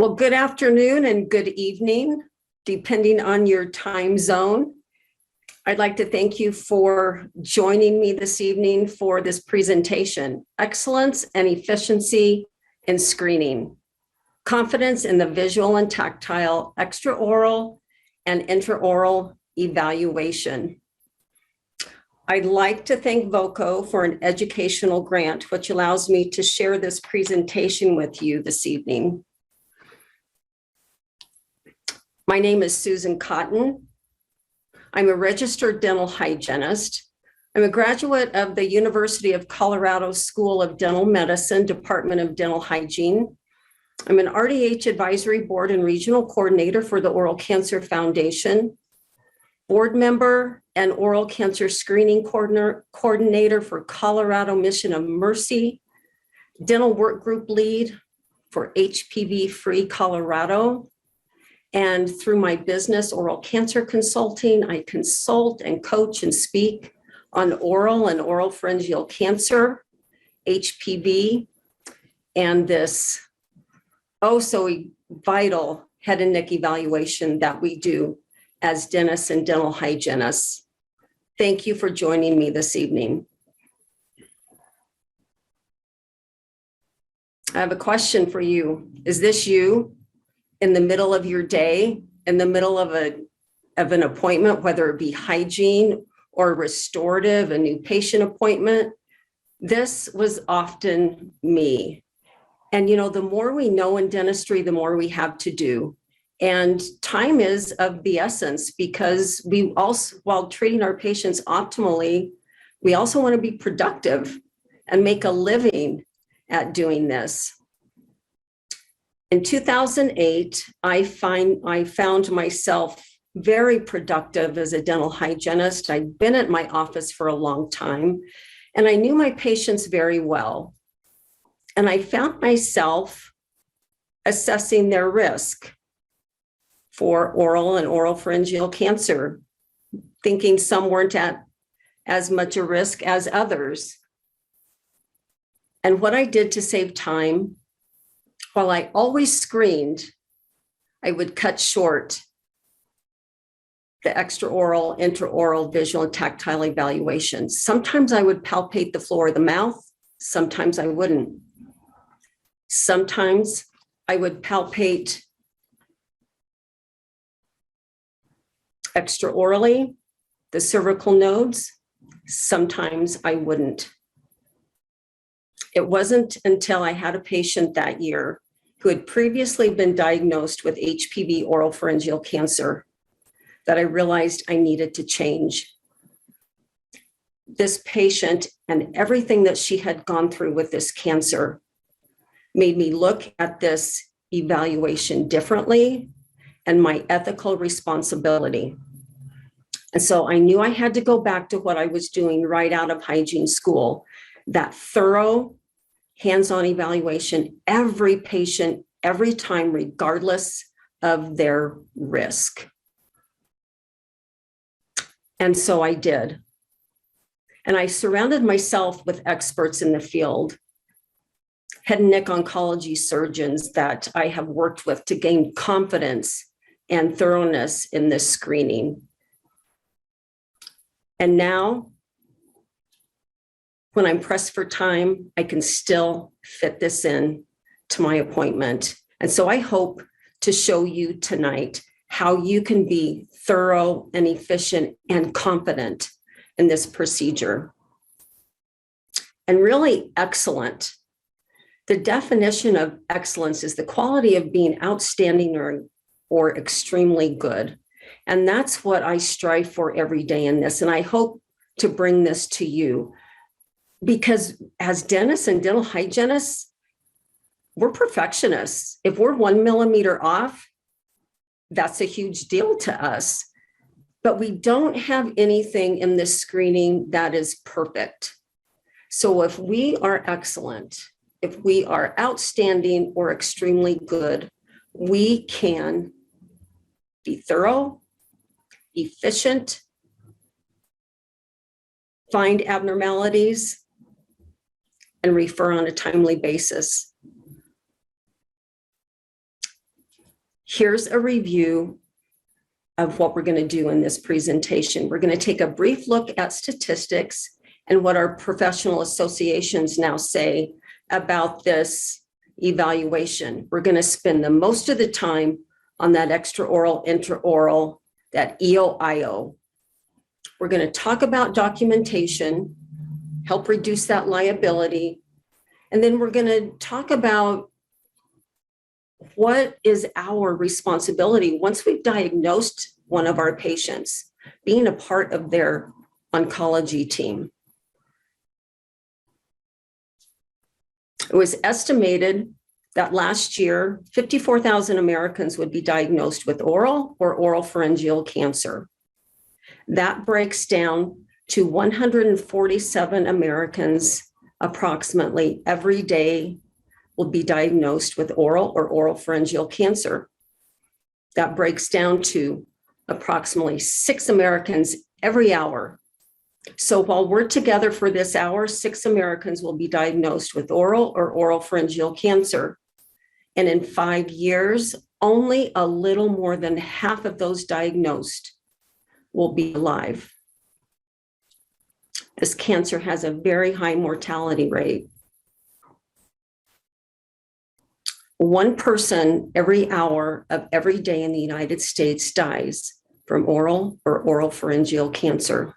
Well, good afternoon and good evening, depending on your time zone. I'd like to thank you for joining me this evening for this presentation, Excellence and Efficiency in Screening, Confidence in the Visual and Tactile Extraoral and Intraoral Evaluation. I'd like to thank VOCO for an educational grant, which allows me to share this presentation with you this evening. My name is Susan Cotton. I'm a registered dental hygienist. I'm a graduate of the University of Colorado School of Dental Medicine, Department of Dental Hygiene. I'm an RDH Advisory Board and Regional Coordinator for the Oral Cancer Foundation, board member and oral cancer screening coordinator for Colorado Mission of Mercy, dental work group lead for HPV Free Colorado. And through my business, Oral Cancer Consulting, I consult and coach and speak on oral and oropharyngeal cancer, HPV, and this so vital head and neck evaluation that we do as dentists and dental hygienists. Thank you for joining me this evening. I have a question for you. Is this you? In the middle of your day, in the middle of an appointment, whether it be hygiene or restorative, a new patient appointment? This was often me. And you know, the more we know in dentistry, the more we have to do. And time is of the essence, because we also, while treating our patients optimally, we also want to be productive and make a living at doing this. In 2008, I found myself very productive as a dental hygienist. I'd been at my office for a long time, and I knew my patients very well. And I found myself assessing their risk for oral and oropharyngeal cancer, thinking some weren't at as much a risk as others. And what I did to save time, while I always screened, I would cut short the extraoral, intraoral, visual, and tactile evaluations. Sometimes I would palpate the floor of the mouth, sometimes I wouldn't. Sometimes I would palpate extraorally, the cervical nodes, sometimes I wouldn't. It wasn't until I had a patient that year who had previously been diagnosed with HPV oropharyngeal cancer that I realized I needed to change. This patient and everything that she had gone through with this cancer made me look at this evaluation differently and my ethical responsibility. And so I knew I had to go back to what I was doing right out of hygiene school, that thorough hands-on evaluation, every patient, every time, regardless of their risk. And so I did. And I surrounded myself with experts in the field, head and neck oncology surgeons that I have worked with to gain confidence and thoroughness in this screening. And now, when I'm pressed for time, I can still fit this in to my appointment. And so I hope to show you tonight how you can be thorough and efficient and confident in this procedure. And really excellent. The definition of excellence is the quality of being outstanding or extremely good. And that's what I strive for every day in this. And I hope to bring this to you, because as dentists and dental hygienists, we're perfectionists. If we're 1 millimeter off, that's a huge deal to us. But we don't have anything in this screening that is perfect. So if we are excellent, if we are outstanding or extremely good, we can be thorough, efficient, find abnormalities, and refer on a timely basis. Here's a review of what we're going to do in this presentation. We're going to take a brief look at statistics and what our professional associations now say about this evaluation. We're going to spend the most of the time on that extraoral, intraoral, that EOIO. We're going to talk about documentation, help reduce that liability, and then we're going to talk about what is our responsibility once we've diagnosed one of our patients, being a part of their oncology team. It was estimated that last year, 54,000 Americans would be diagnosed with oral or oropharyngeal cancer. That breaks down to 147 Americans approximately every day will be diagnosed with oral or oropharyngeal cancer. That breaks down to approximately 6 Americans every hour. So while we're together for this hour, 6 Americans will be diagnosed with oral or oropharyngeal cancer. And in 5 years, only a little more than half of those diagnosed will be alive. This cancer has a very high mortality rate. 1 person every hour of every day in the United States dies from oral or oropharyngeal cancer.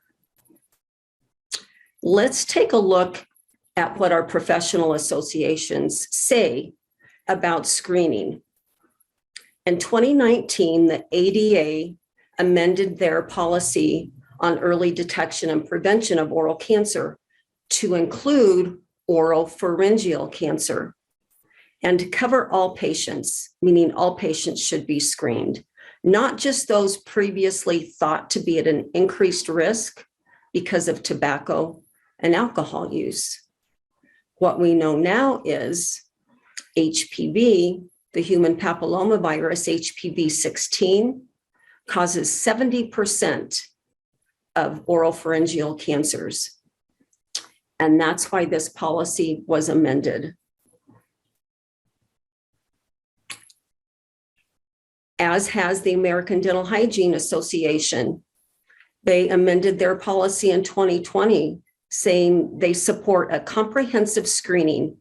Let's take a look at what our professional associations say about screening. In 2019, the ADA amended their policy on early detection and prevention of oral cancer to include oropharyngeal cancer and to cover all patients, meaning all patients should be screened, not just those previously thought to be at an increased risk because of tobacco and alcohol use. What we know now is HPV, the human papillomavirus, HPV-16, causes 70% of oropharyngeal cancers. And that's why this policy was amended. As has the American Dental Hygiene Association. They amended their policy in 2020, saying they support a comprehensive screening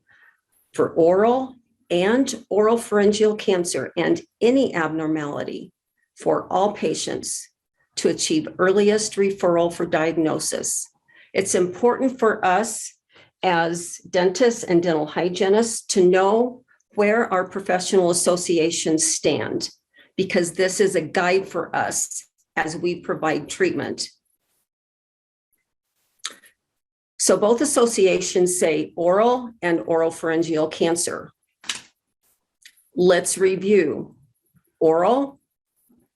for oral and oropharyngeal cancer and any abnormality for all patients to achieve earliest referral for diagnosis. It's important for us as dentists and dental hygienists to know where our professional associations stand, because this is a guide for us as we provide treatment. So both associations say oral and oropharyngeal cancer. Let's review. Oral,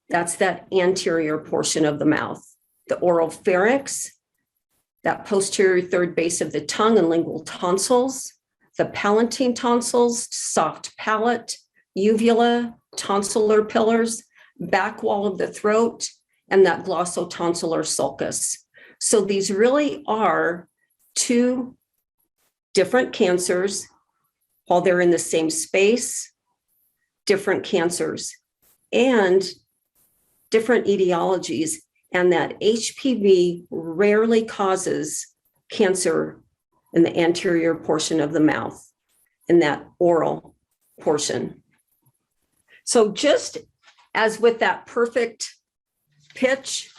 that's that anterior portion of the mouth. The oropharynx, that posterior third base of the tongue and lingual tonsils. The palatine tonsils, soft palate, uvula, tonsillar pillars, back wall of the throat, and that glossotonsillar sulcus. So these really are 2 different cancers while they're in the same space, different cancers and different etiologies, and that HPV rarely causes cancer in the anterior portion of the mouth, in that oral portion. So just as with that perfect pitch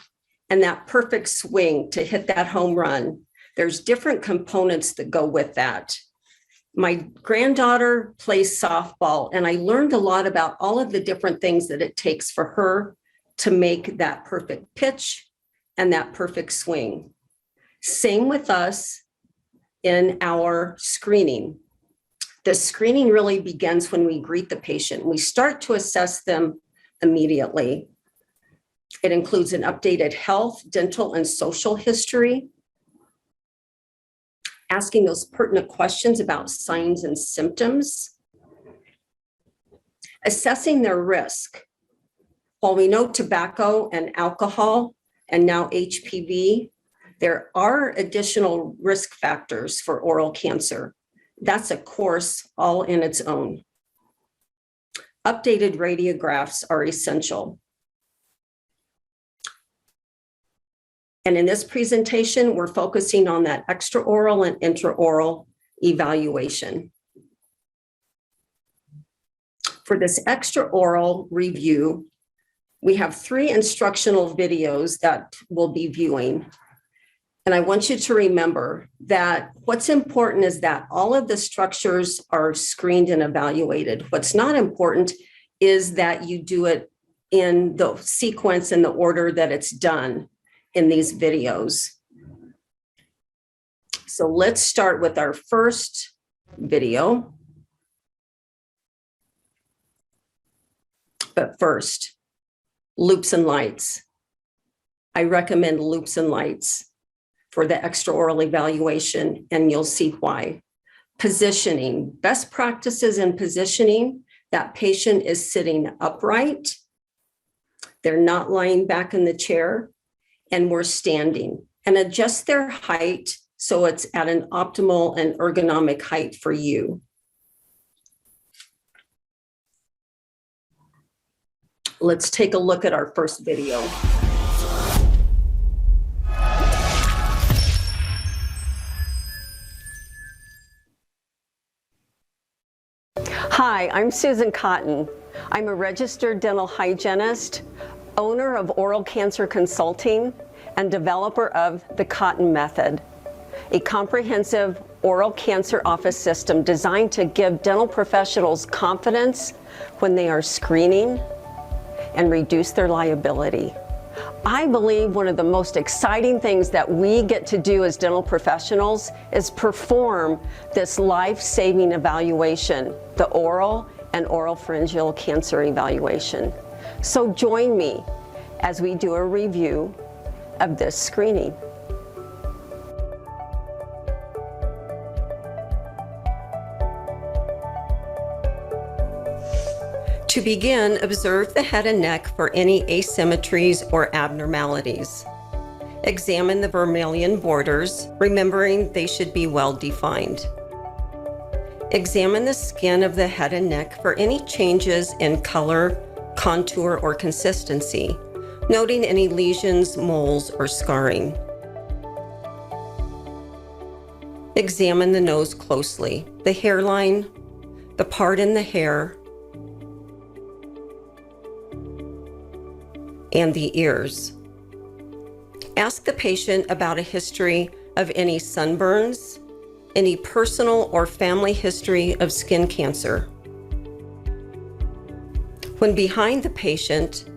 and that perfect swing to hit that home run, there's different components that go with that. My granddaughter plays softball, and I learned a lot about all of the different things that it takes for her to make that perfect pitch and that perfect swing. Same with us in our screening. The screening really begins when we greet the patient. We start to assess them immediately. It includes an updated health, dental, and social history, asking those pertinent questions about signs and symptoms, assessing their risk. While we know tobacco and alcohol and now HPV, there are additional risk factors for oral cancer. That's a course all in its own. Updated radiographs are essential. And in this presentation, we're focusing on that extraoral and intraoral evaluation. For this extraoral review, we have 3 instructional videos that we'll be viewing. And I want you to remember that what's important is that all of the structures are screened and evaluated. What's not important is that you do it in the sequence and the order that it's done in these videos. So let's start with our first video. But first, loops and lights. I recommend loops and lights for the extraoral evaluation, and you'll see why. Positioning, best practices in positioning, that patient is sitting upright. They're not lying back in the chair, and we're standing. And adjust their height so it's at an optimal and ergonomic height for you. Let's take a look at our first video. Hi, I'm Susan Cotton. I'm a registered dental hygienist, owner of Oral Cancer Consulting, and developer of the Cotton Method, a comprehensive oral cancer office system designed to give dental professionals confidence when they are screening and reduce their liability. I believe one of the most exciting things that we get to do as dental professionals is perform this life-saving evaluation, the oral and oropharyngeal cancer evaluation. So join me as we do a review of this screening. To begin, observe the head and neck for any asymmetries or abnormalities. Examine the vermilion borders, remembering they should be well defined. Examine the skin of the head and neck for any changes in color, contour, or consistency, noting any lesions, moles, or scarring. Examine the nose closely, the hairline, the part in the hair, and the ears. Ask the patient about a history of any sunburns, any personal or family history of skin cancer. When behind the patient,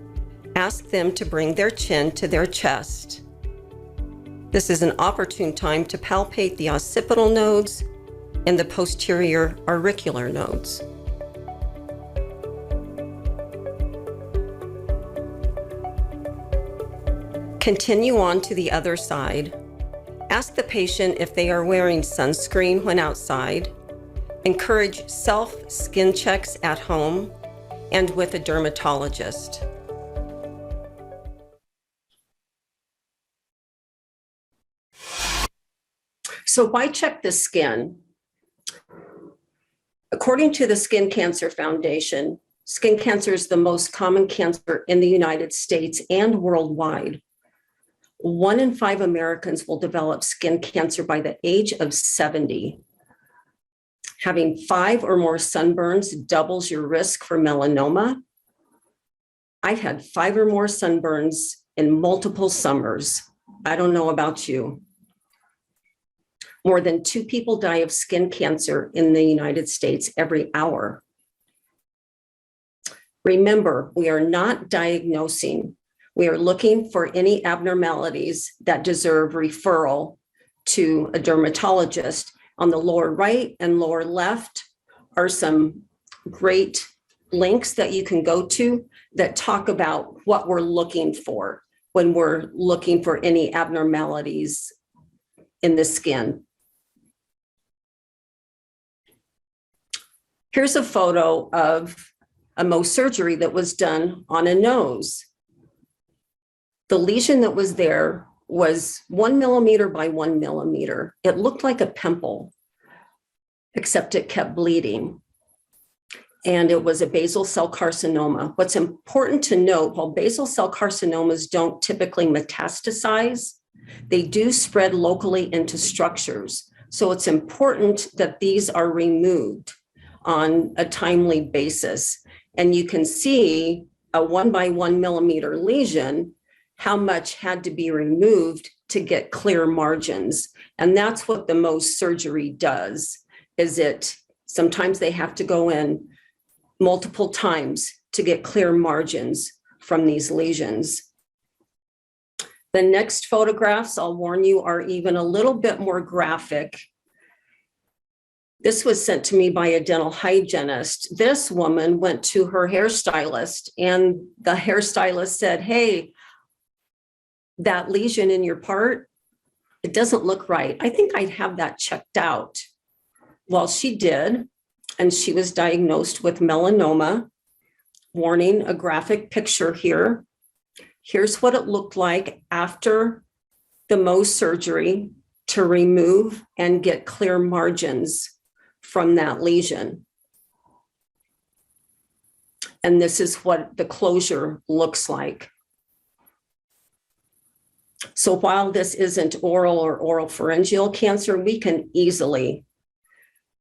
ask them to bring their chin to their chest. This is an opportune time to palpate the occipital nodes and the posterior auricular nodes. Continue on to the other side. Ask the patient if they are wearing sunscreen when outside. Encourage self-skin checks at home and with a dermatologist. So why check the skin? According to the Skin Cancer Foundation, skin cancer is the most common cancer in the United States and worldwide. 1 in 5 Americans will develop skin cancer by the age of 70. Having 5 or more sunburns doubles your risk for melanoma. I've had 5 or more sunburns in multiple summers. I don't know about you. More than 2 people die of skin cancer in the United States every hour. Remember, we are not diagnosing. We are looking for any abnormalities that deserve referral to a dermatologist. On the lower right and lower left are some great links that you can go to that talk about what we're looking for when we're looking for any abnormalities in the skin. Here's a photo of a Mohs surgery that was done on a nose. The lesion that was there was 1 millimeter by 1 millimeter. It looked like a pimple, except it kept bleeding. and it was a basal cell carcinoma. What's important to note, while basal cell carcinomas don't typically metastasize, they do spread locally into structures. So it's important that these are removed on a timely basis. And you can see a 1 by 1 millimeter lesion, how much had to be removed to get clear margins. And that's what the Mohs surgery does, is it sometimes they have to go in multiple times to get clear margins from these lesions. The next photographs, I'll warn you, are even a little bit more graphic. This was sent to me by a dental hygienist. This woman went to her hairstylist, and the hairstylist said, hey, that lesion in your part, it doesn't look right. I think I'd have that checked out. Well, she did, and she was diagnosed with melanoma. Warning, a graphic picture here. Here's what it looked like after the Mohs surgery to remove and get clear margins from that lesion. And this is what the closure looks like. So while this isn't oral or oropharyngeal cancer, we can easily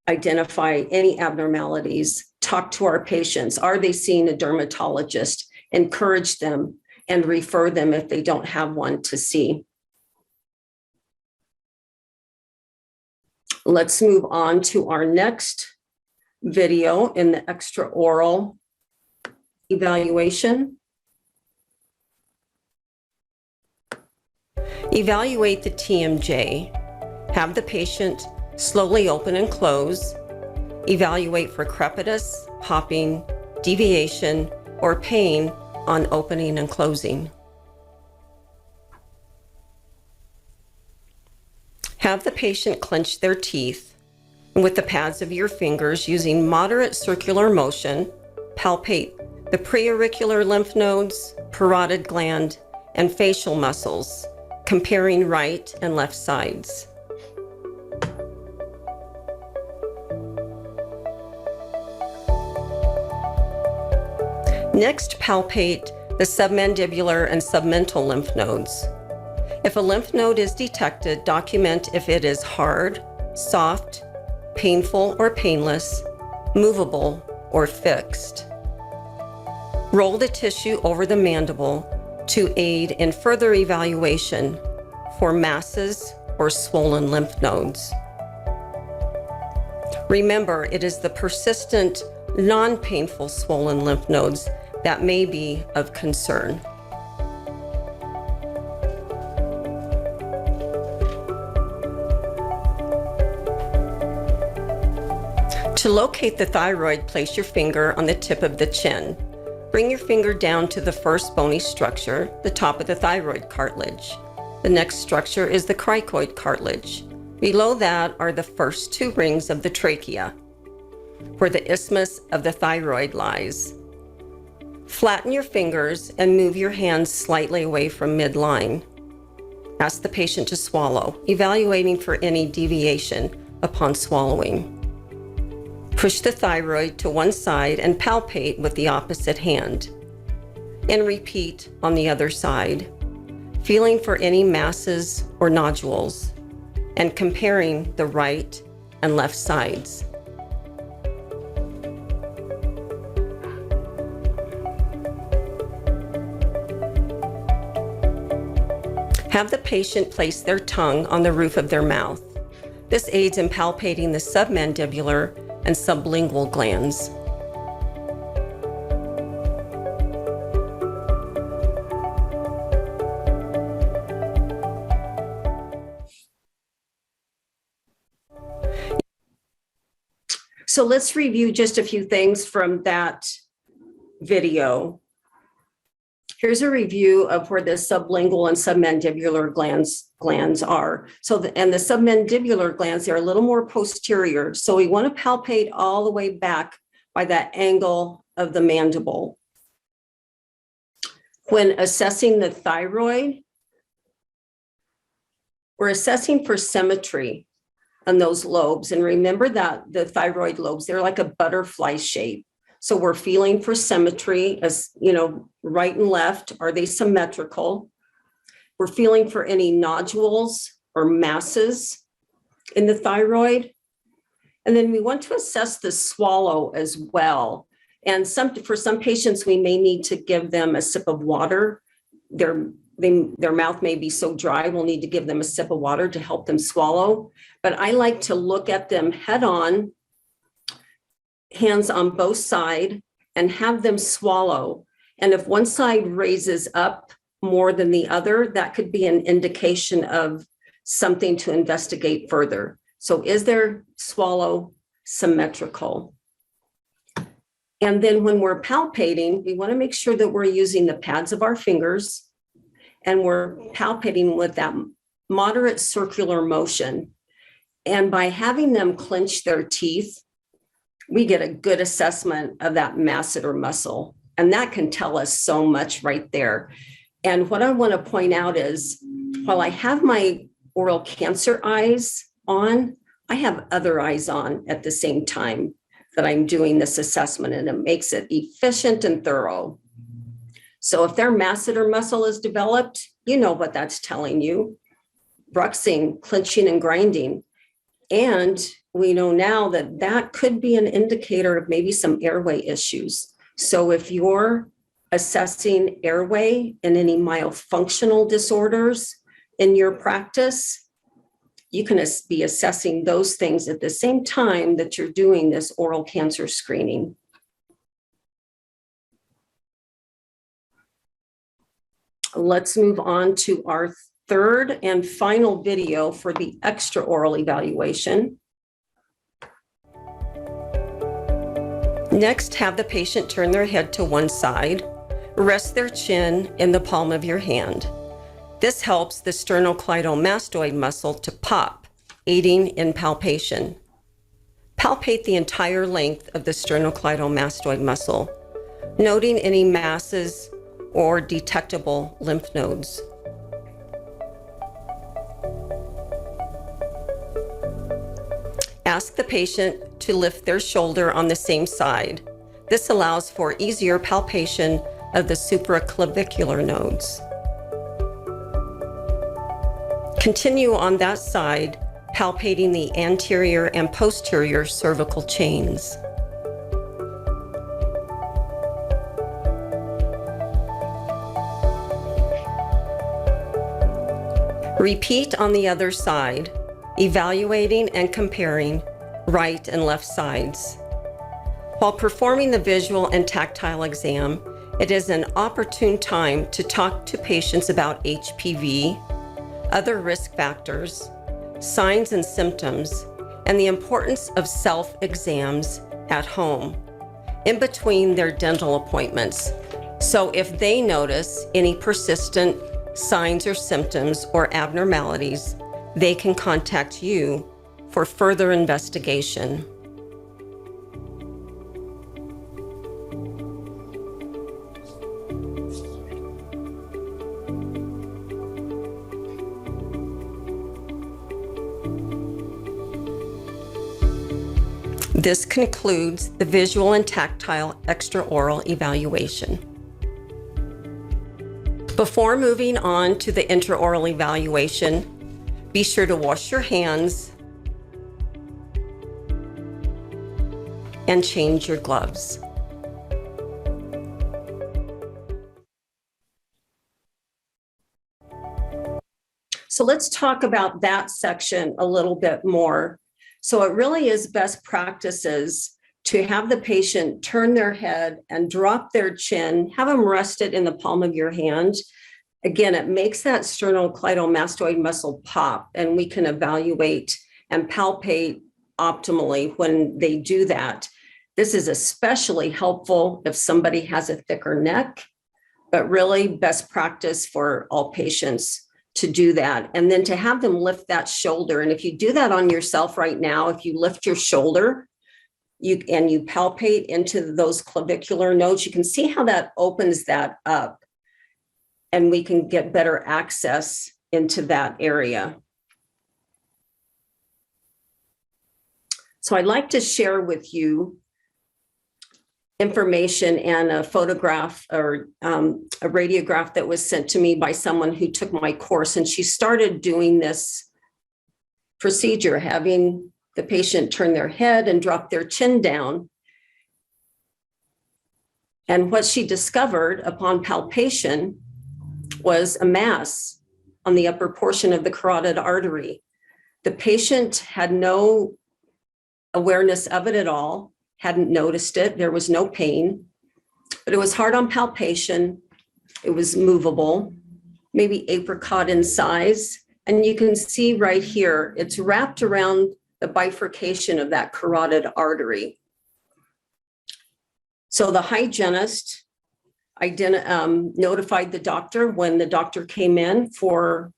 identify any abnormalities, talk to our patients. Are they seeing a dermatologist? Encourage them and refer them if they don't have one to see. Let's move on to our next video in the extraoral evaluation. Evaluate the TMJ. Have the patient slowly open and close. Evaluate for crepitus, popping, deviation, or pain on opening and closing. Have the patient clench their teeth, and with the pads of your fingers, using moderate circular motion, palpate the preauricular lymph nodes, parotid gland, and facial muscles, comparing right and left sides. Next, palpate the submandibular and submental lymph nodes. If a lymph node is detected, document if it is hard, soft, painful or painless, movable, or fixed. Roll the tissue over the mandible to aid in further evaluation for masses or swollen lymph nodes. Remember, it is the persistent, non-painful swollen lymph nodes that may be of concern. To locate the thyroid, place your finger on the tip of the chin. Bring your finger down to the first bony structure, the top of the thyroid cartilage. The next structure is the cricoid cartilage. Below that are the first two rings of the trachea, where the isthmus of the thyroid lies. Flatten your fingers and move your hands slightly away from midline. Ask the patient to swallow, evaluating for any deviation upon swallowing. Push the thyroid to one side and palpate with the opposite hand. And repeat on the other side, feeling for any masses or nodules, and comparing the right and left sides. Have the patient place their tongue on the roof of their mouth. This aids in palpating the submandibular and sublingual glands. So let's review just a few things from that video. Here's a review of where the sublingual and submandibular glands are. And the submandibular glands, they're a little more posterior. So we want to palpate all the way back by that angle of the mandible. When assessing the thyroid, we're assessing for symmetry on those lobes. And remember that the thyroid lobes, they're like a butterfly shape. So we're feeling for symmetry, as you know, right and left, are they symmetrical? We're feeling for any nodules or masses in the thyroid. And then we want to assess the swallow as well. And for some patients, we may need to give them a sip of water. Their mouth may be so dry, we'll need to give them a sip of water to help them swallow. But I like to look at them head on, hands on both sides, and have them swallow. And if one side raises up more than the other, that could be an indication of something to investigate further. So is their swallow symmetrical? And then when we're palpating, we want to make sure that we're using the pads of our fingers and we're palpating with that moderate circular motion. And by having them clench their teeth, we get a good assessment of that masseter muscle. And that can tell us so much right there. And what I want to point out is, while I have my oral cancer eyes on, I have other eyes on at the same time that I'm doing this assessment, and it makes it efficient and thorough. So if their masseter muscle is developed, you know what that's telling you. Bruxing, clenching and grinding. And we know now that that could be an indicator of maybe some airway issues. So if you're assessing airway and any myofunctional disorders in your practice, you can be assessing those things at the same time that you're doing this oral cancer screening. Let's move on to our third and final video for the extraoral evaluation. Next, have the patient turn their head to one side, rest their chin in the palm of your hand. This helps the sternocleidomastoid muscle to pop, aiding in palpation. Palpate the entire length of the sternocleidomastoid muscle, noting any masses or detectable lymph nodes. Ask the patient to lift their shoulder on the same side. This allows for easier palpation of the supraclavicular nodes. Continue on that side, palpating the anterior and posterior cervical chains. Repeat on the other side, evaluating and comparing right and left sides. While performing the visual and tactile exam, it is an opportune time to talk to patients about HPV, other risk factors, signs and symptoms, and the importance of self-exams at home in between their dental appointments. So if they notice any persistent signs or symptoms or abnormalities, they can contact you for further investigation. This concludes the visual and tactile extraoral evaluation. Before moving on to the intraoral evaluation, be sure to wash your hands and change your gloves. So let's talk about that section a little bit more. So it really is best practices to have the patient turn their head and drop their chin, have them rested in the palm of your hand. Again, it makes that sternocleidomastoid muscle pop, and we can evaluate and palpate optimally when they do that. This is especially helpful if somebody has a thicker neck, but really best practice for all patients to do that. And then to have them lift that shoulder. And if you do that on yourself right now, if you lift your shoulder, you palpate into those clavicular nodes, you can see how that opens that up, and we can get better access into that area. So I'd like to share with you information and a photograph or a radiograph that was sent to me by someone who took my course. And she started doing this procedure, having the patient turn their head and drop their chin down. And what she discovered upon palpation was a mass on the upper portion of the carotid artery. The patient had no awareness of it at all, hadn't noticed it. There was no pain, but it was hard on palpation. It was movable, maybe apricot in size. And you can see right here, it's wrapped around the bifurcation of that carotid artery. So the hygienist notified the doctor when the doctor came in for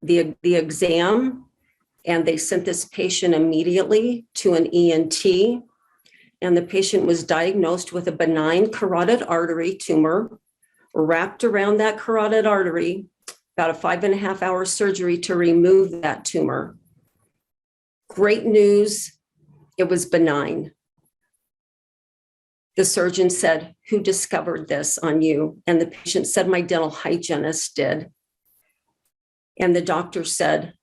the exam, and they sent this patient immediately to an ENT. And the patient was diagnosed with a benign carotid artery tumor wrapped around that carotid artery, about a 5.5 hour surgery to remove that tumor. Great news, it was benign. The surgeon said, "Who discovered this on you?" And the patient said, "My dental hygienist did." And the doctor said,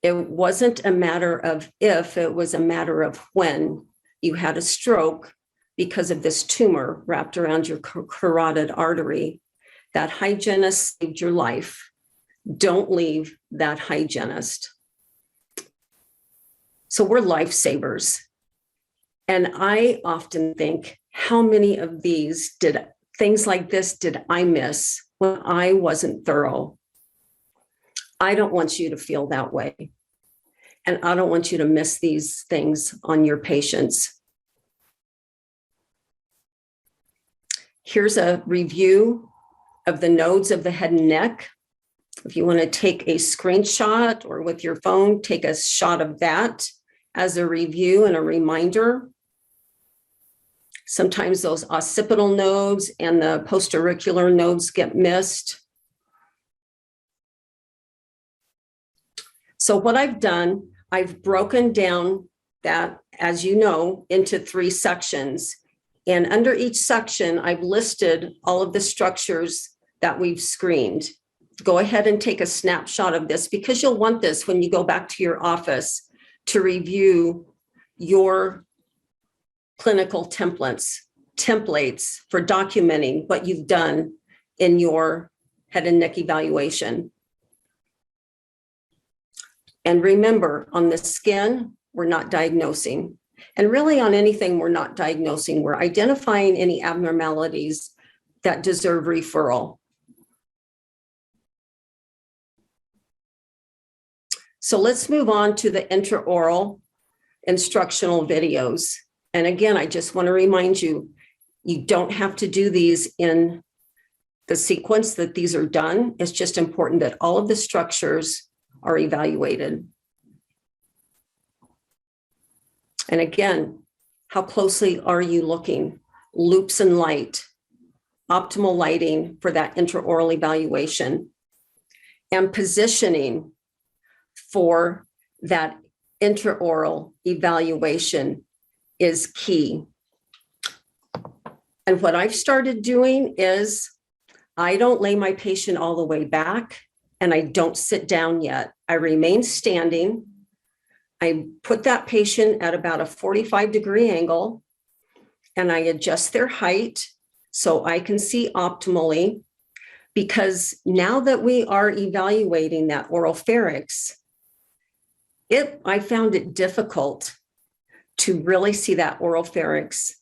it wasn't a matter of if, it was a matter of when you had a stroke because of this tumor wrapped around your carotid artery. That hygienist saved your life. Don't leave that hygienist. So we're lifesavers. And I often think, how many of these things like this did I miss when I wasn't thorough? I don't want you to feel that way. And I don't want you to miss these things on your patients. Here's a review of the nodes of the head and neck. If you want to take a screenshot or with your phone, take a shot of that as a review and a reminder. Sometimes those occipital nodes and the postauricular nodes get missed. So what I've done, I've broken down that, as you know, into 3 sections. And under each section, I've listed all of the structures that we've screened. Go ahead and take a snapshot of this because you'll want this when you go back to your office to review your clinical templates for documenting what you've done in your head and neck evaluation. And remember, on the skin, we're not diagnosing. And really on anything we're not diagnosing, we're identifying any abnormalities that deserve referral. So let's move on to the intraoral instructional videos. And again, I just want to remind you, you don't have to do these in the sequence that these are done. It's just important that all of the structures are evaluated. And again, how closely are you looking? Loops and light, optimal lighting for that intraoral evaluation, and positioning for that intraoral evaluation is key. And what I've started doing is I don't lay my patient all the way back and I don't sit down yet. I remain standing. I put that patient at about a 45-degree angle and I adjust their height so I can see optimally, because now that we are evaluating that oropharynx, I found it difficult to really see that oropharynx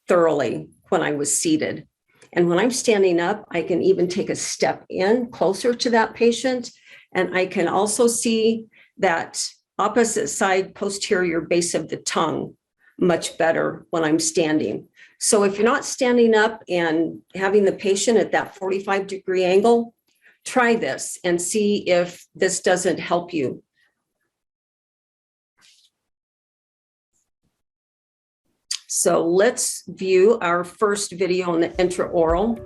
thoroughly when I was seated. And when I'm standing up, I can even take a step in closer to that patient. And I can also see that opposite side posterior base of the tongue much better when I'm standing. So if you're not standing up and having the patient at that 45-degree angle, try this and see if this doesn't help you. So let's view our first video on the intraoral.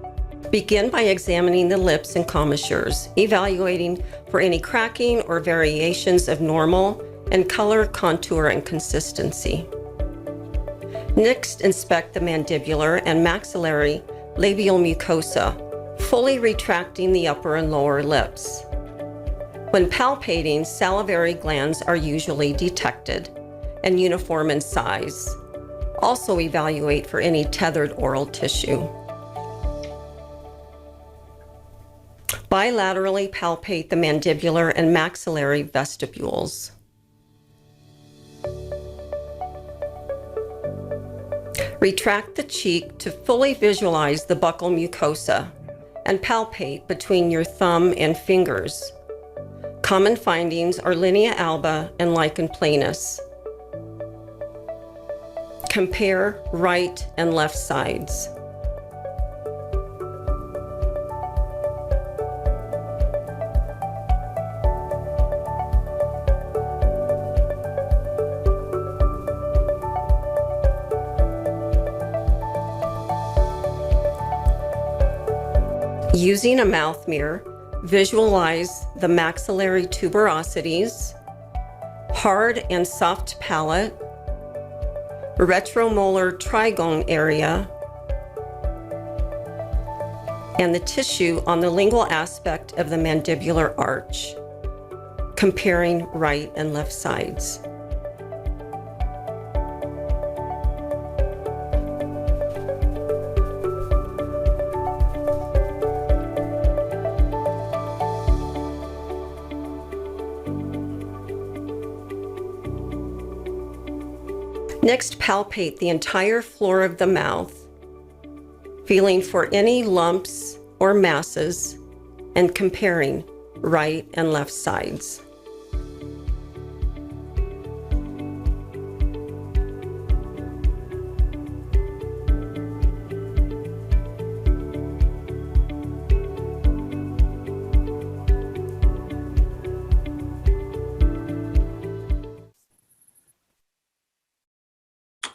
Begin by examining the lips and commissures, evaluating for any cracking or variations of normal and color, contour, and consistency. Next, inspect the mandibular and maxillary labial mucosa, fully retracting the upper and lower lips. When palpating, salivary glands are usually detected and uniform in size. Also evaluate for any tethered oral tissue. Bilaterally palpate the mandibular and maxillary vestibules. Retract the cheek to fully visualize the buccal mucosa and palpate between your thumb and fingers. Common findings are linea alba and lichen planus. Compare right and left sides. Using a mouth mirror, visualize the maxillary tuberosities, hard and soft palate, retromolar trigone area, and the tissue on the lingual aspect of the mandibular arch, comparing right and left sides. Next, palpate the entire floor of the mouth, feeling for any lumps or masses and comparing right and left sides.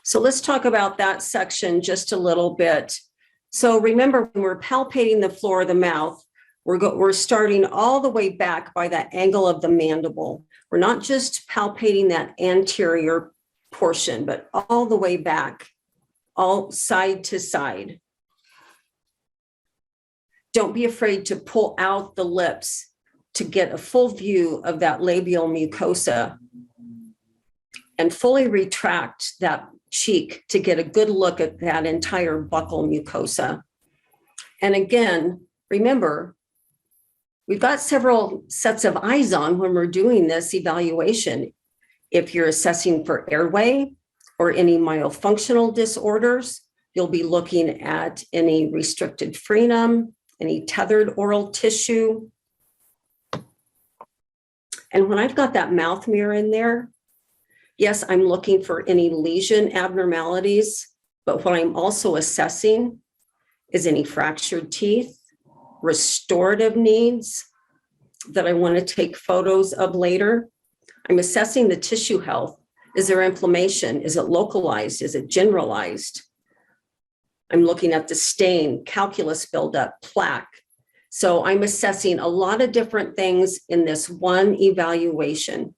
So let's talk about that section just a little bit. So remember, when we're palpating the floor of the mouth, we're starting all the way back by that angle of the mandible. We're not just palpating that anterior portion, but all the way back, all side to side. Don't be afraid to pull out the lips to get a full view of that labial mucosa and fully retract that cheek to get a good look at that entire buccal mucosa. And again, remember, we've got several sets of eyes on when we're doing this evaluation. If you're assessing for airway or any myofunctional disorders, you'll be looking at any restricted frenum, any tethered oral tissue. And when I've got that mouth mirror in there, yes, I'm looking for any lesion abnormalities, but what I'm also assessing is any fractured teeth, restorative needs that I want to take photos of later. I'm assessing the tissue health. Is there inflammation? Is it localized? Is it generalized? I'm looking at the stain, calculus buildup, plaque. So I'm assessing a lot of different things in this one evaluation.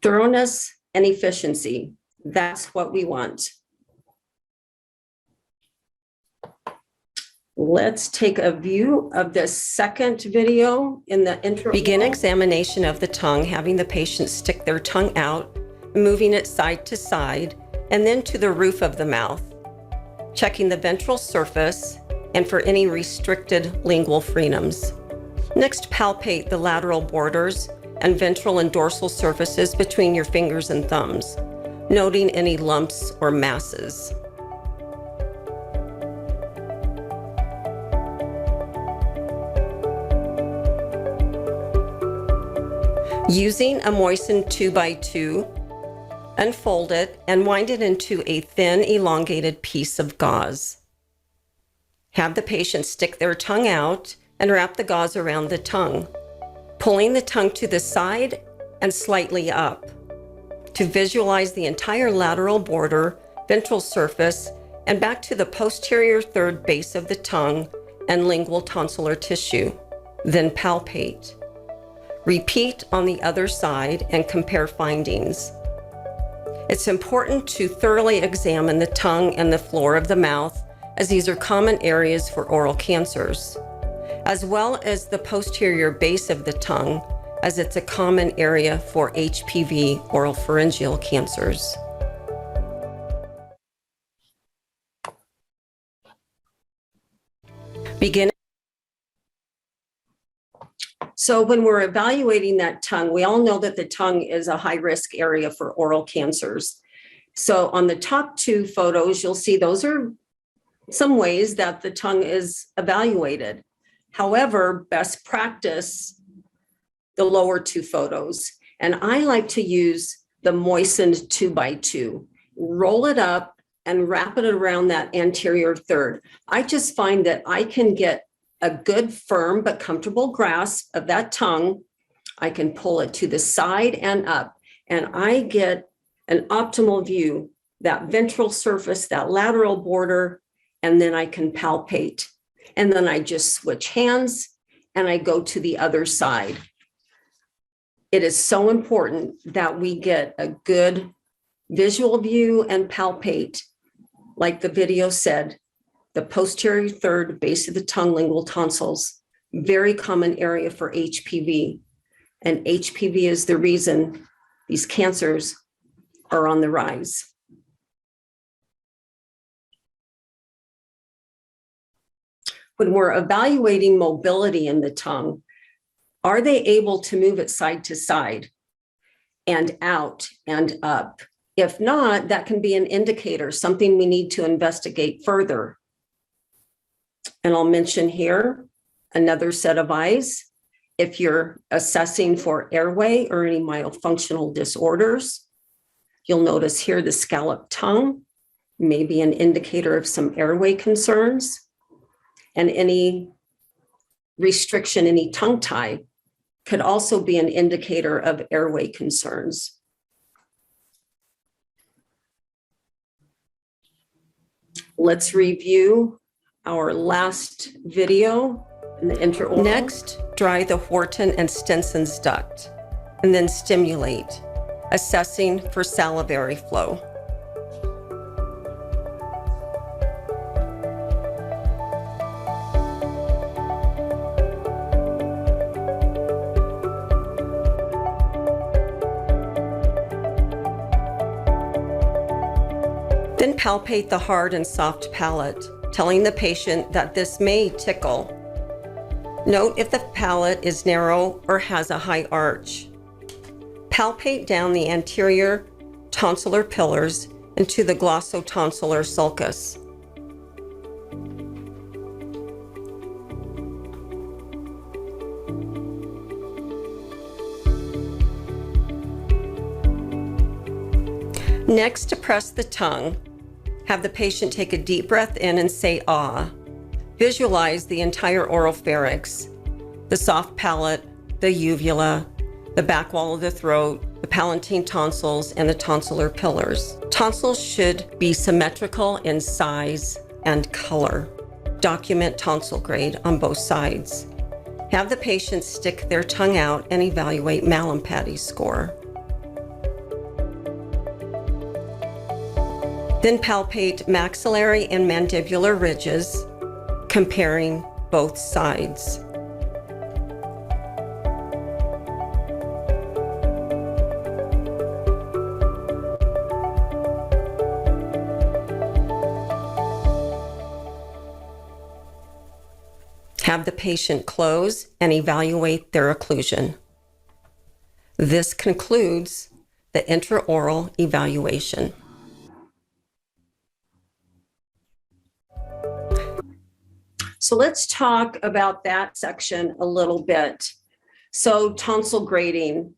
Thoroughness and efficiency, that's what we want. Let's take a view of the second video in the intro. Begin examination of the tongue, having the patient stick their tongue out, moving it side to side, and then to the roof of the mouth, checking the ventral surface and for any restricted lingual frenums. Next, palpate the lateral borders and ventral and dorsal surfaces between your fingers and thumbs, noting any lumps or masses. Using a moistened 2x2, unfold it and wind it into a thin, elongated piece of gauze. Have the patient stick their tongue out and wrap the gauze around the tongue, pulling the tongue to the side and slightly up to visualize the entire lateral border, ventral surface, and back to the posterior third base of the tongue and lingual tonsillar tissue. Then palpate. Repeat on the other side and compare findings. It's important to thoroughly examine the tongue and the floor of the mouth, as these are common areas for oral cancers, as well as the posterior base of the tongue, as it's a common area for HPV oropharyngeal cancers. So when we're evaluating that tongue, we all know that the tongue is a high-risk area for oral cancers. So on the top two photos, you'll see those are some ways that the tongue is evaluated. However, best practice, the lower two photos. And I like to use the moistened 2x2. Roll it up and wrap it around that anterior third. I just find that I can get a good, firm, but comfortable grasp of that tongue. I can pull it to the side and up, and I get an optimal view, that ventral surface, that lateral border, and then I can palpate. And then I just switch hands and I go to the other side. It is so important that we get a good visual view and palpate. Like the video said, the posterior third base of the tongue, lingual tonsils, very common area for HPV. And HPV is the reason these cancers are on the rise. When we're evaluating mobility in the tongue, are they able to move it side to side and out and up? If not, that can be an indicator, something we need to investigate further. And I'll mention here another set of eyes. If you're assessing for airway or any myofunctional disorders, you'll notice here the scalloped tongue may be an indicator of some airway concerns, and any restriction, any tongue tie could also be an indicator of airway concerns. Let's review our last video in the intraoral. Next, dry the Wharton and Stenson's duct, and then stimulate, assessing for salivary flow. Then palpate the hard and soft palate, telling the patient that this may tickle. Note if the palate is narrow or has a high arch. Palpate down the anterior tonsillar pillars into the glossotonsillar sulcus. Next, to press the tongue, have the patient take a deep breath in and say ah. Visualize the entire oropharynx, the soft palate, the uvula, the back wall of the throat, the palatine tonsils, and the tonsillar pillars. Tonsils should be symmetrical in size and color. Document tonsil grade on both sides. Have the patient stick their tongue out and evaluate Mallampati score. Then palpate maxillary and mandibular ridges, comparing both sides. Have the patient close and evaluate their occlusion. This concludes the intraoral evaluation. So let's talk about that section a little bit. So tonsil grading.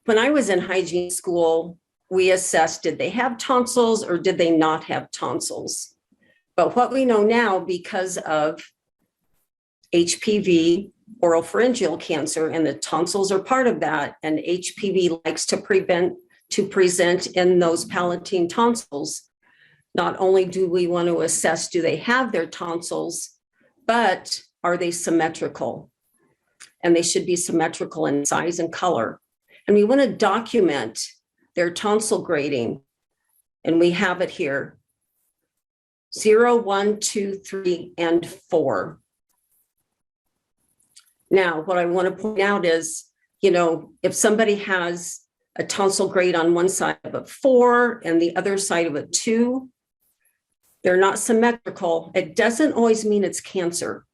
When I was in hygiene school, we assessed, did they have tonsils or did they not have tonsils? But what we know now, because of HPV oropharyngeal cancer, and the tonsils are part of that, and HPV likes to present in those palatine tonsils. Not only do we want to assess, do they have their tonsils, but are they symmetrical? and they should be symmetrical in size and color. And we want to document their tonsil grading. And we have it here, 0, 1, 2, 3, and 4. Now, what I want to point out is, if somebody has a tonsil grade on one side of a 4 and the other side of a 2, they're not symmetrical. It doesn't always mean it's cancer.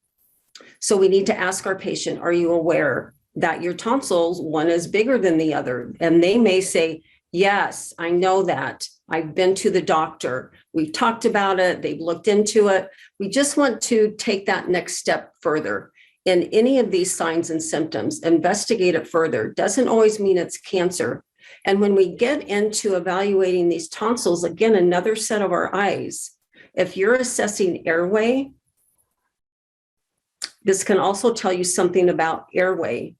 So we need to ask our patient, are you aware that your tonsils, one is bigger than the other? And they may say, yes, I know that. I've been to the doctor. We've talked about it. They've looked into it. We just want to take that next step further. In any of these signs and symptoms, investigate it further. Doesn't always mean it's cancer. And when we get into evaluating these tonsils, again, another set of our eyes. If you're assessing airway, this can also tell you something about airway